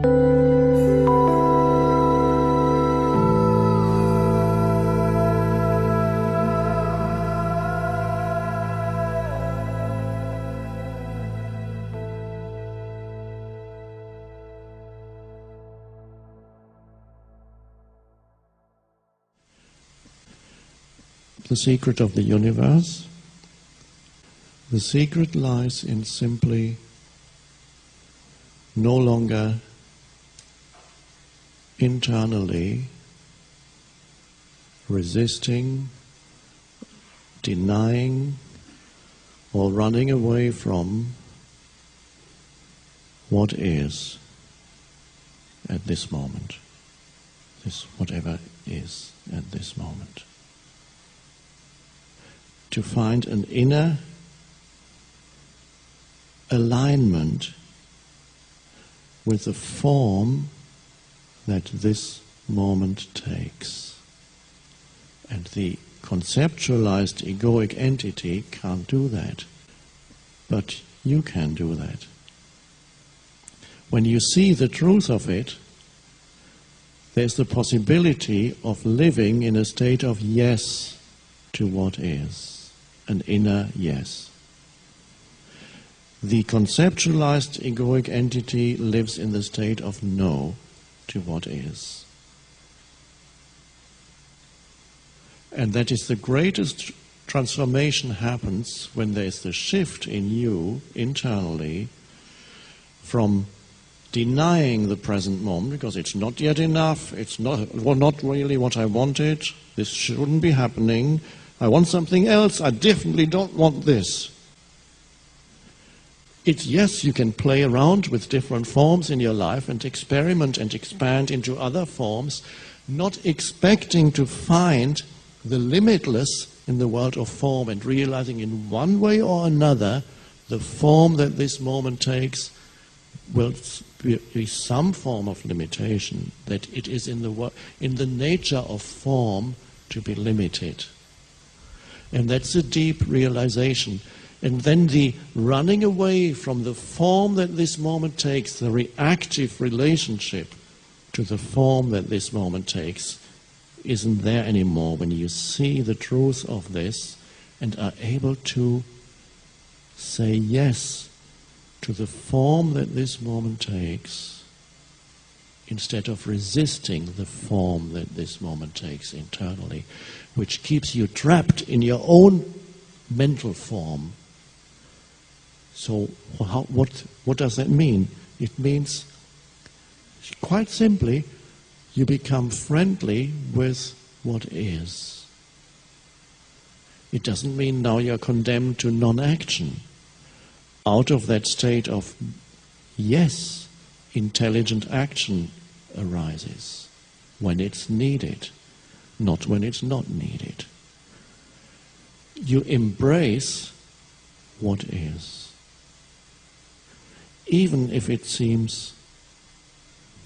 The secret of the universe. The secret lies in simply no longer internally resisting, denying, or running away from what is at this moment, this whatever is at this moment. To find an inner alignment with the form that this moment takes. And the conceptualized egoic entity can't do that, but you can do that. When you see the truth of it, there's the possibility of living in a state of yes to what is. An inner yes. The conceptualized egoic entity lives in the state of no to what is. And that is the greatest transformation happens when there is the shift in you internally from denying the present moment because it's not yet enough, it's not really what I wanted, this shouldn't be happening, I want something else, I definitely don't want this. It's yes, you can play around with different forms in your life and experiment and expand into other forms, not expecting to find the limitless in the world of form and realizing in one way or another the form that this moment takes will be some form of limitation, that it is in the nature of form to be limited. And that's a deep realization. And then the running away from the form that this moment takes, the reactive relationship to the form that this moment takes, isn't there anymore when you see the truth of this and are able to say yes to the form that this moment takes instead of resisting the form that this moment takes internally, which keeps you trapped in your own mental form. So what does that mean? It means, quite simply, you become friendly with what is. It doesn't mean now you're condemned to non-action. Out of that state of yes, intelligent action arises when it's needed, not when it's not needed. You embrace what is, even if it seems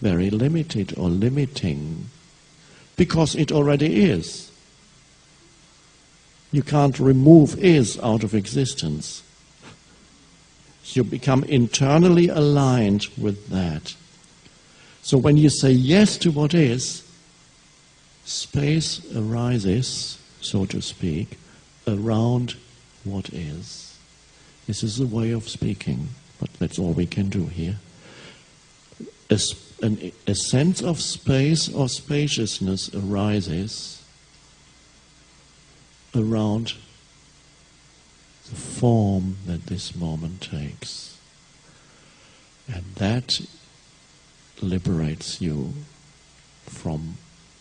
very limited or limiting, because it already is. You can't remove is out of existence. You become internally aligned with that. So when you say yes to what is, space arises, so to speak, around what is. This is a way of speaking, but that's all we can do here. A sense of space or spaciousness arises around the form that this moment takes. And that liberates you from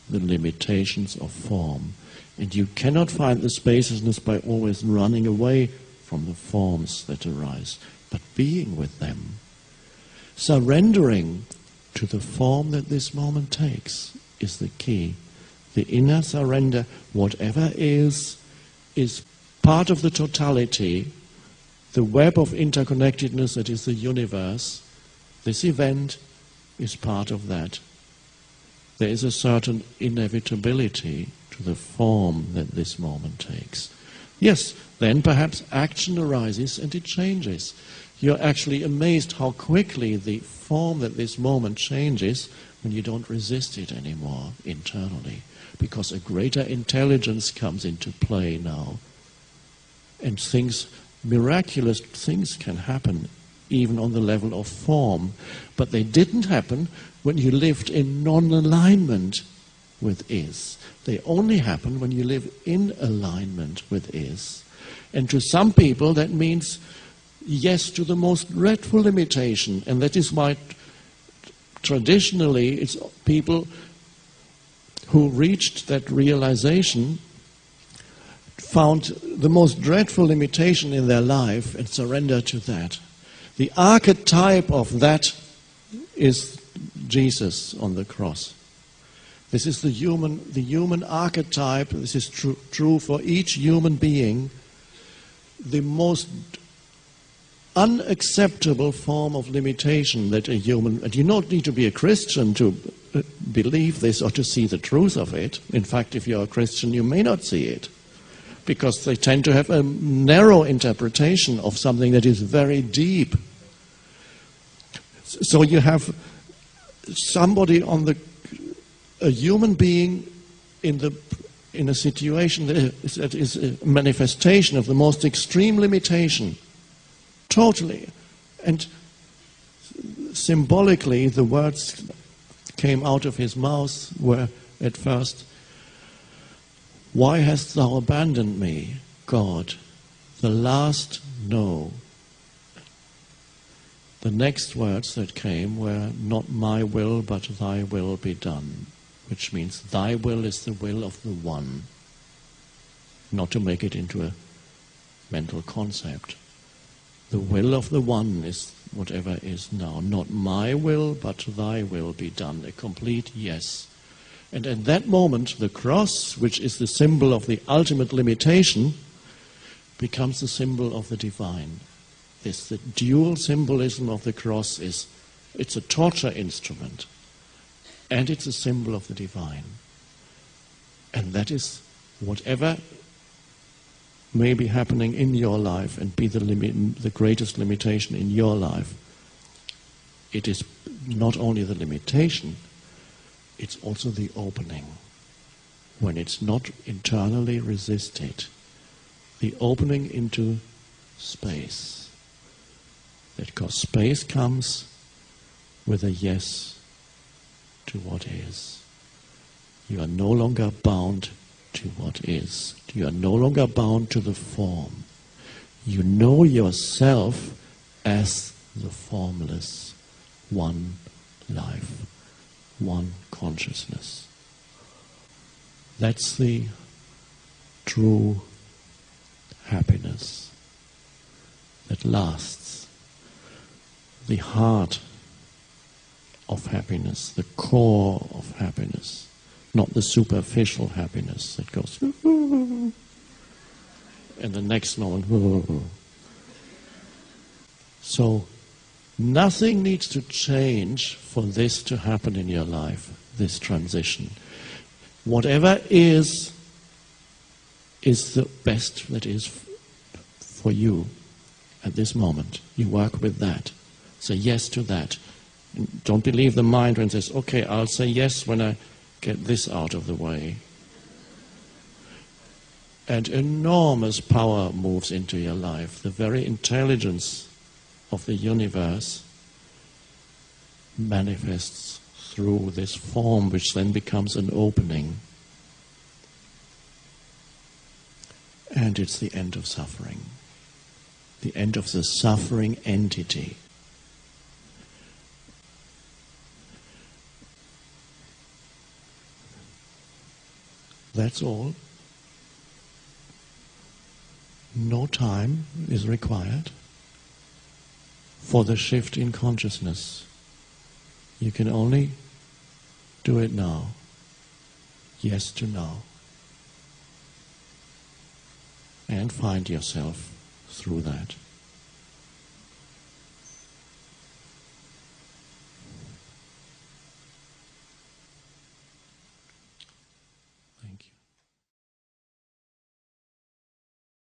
the limitations of form. And you cannot find the spaciousness by always running away from the forms that arise, but being with them. Surrendering to the form that this moment takes is the key. The inner surrender, whatever is part of the totality, the web of interconnectedness that is the universe. This event is part of that. There is a certain inevitability to the form that this moment takes. Yes, then perhaps action arises and it changes. you're actually amazed how quickly the form that this moment changes when you don't resist it anymore internally, because a greater intelligence comes into play now. And miraculous things can happen even on the level of form. But they didn't happen when you lived in non-alignment with is. They only happen when you live in alignment with is. And to some people that means yes to the most dreadful limitation. And that is why traditionally it's people who reached that realization found the most dreadful limitation in their life and surrender to that. The archetype of that is Jesus on the cross. This is the human archetype. This is true for each human being. The most unacceptable form of limitation that a human, and you don't need to be a Christian to believe this or to see the truth of it. In fact, if you're a Christian, you may not see it, because they tend to have a narrow interpretation of something that is very deep. So you have somebody a human being in a situation that is a manifestation of the most extreme limitation, totally. And symbolically, the words came out of his mouth were at first, "Why hast thou abandoned me, God?" The last no. The next words that came were, "Not my will, but thy will be done," which means thy will is the will of the one, not to make it into a mental concept. The will of the one is whatever is now. Not my will, but thy will be done. A complete yes. And at that moment, the cross, which is the symbol of the ultimate limitation, becomes the symbol of the divine. The dual symbolism of the cross it's a torture instrument, and it's a symbol of the divine. And that is whatever may be happening in your life and be the greatest limitation in your life. It is not only the limitation, it's also the opening. When it's not internally resisted, the opening into space. Because space comes with a yes to what is. You are no longer bound to what is. You are no longer bound to the form. You know yourself as the formless, one life, one consciousness. That's the true happiness that lasts. The heart of happiness, the core of happiness, not the superficial happiness that goes and the next moment. So nothing needs to change for this to happen in your life, this transition. Whatever is the best that is for you at this moment. You work with that. Say yes to that. Don't believe the mind when it says, okay, I'll say yes when I get this out of the way. And enormous power moves into your life. The very intelligence of the universe manifests through this form, which then becomes an opening. And it's the end of suffering. The end of the suffering entity. That's all. No time is required for the shift in consciousness. You can only do it now. Yes to now. And find yourself through that.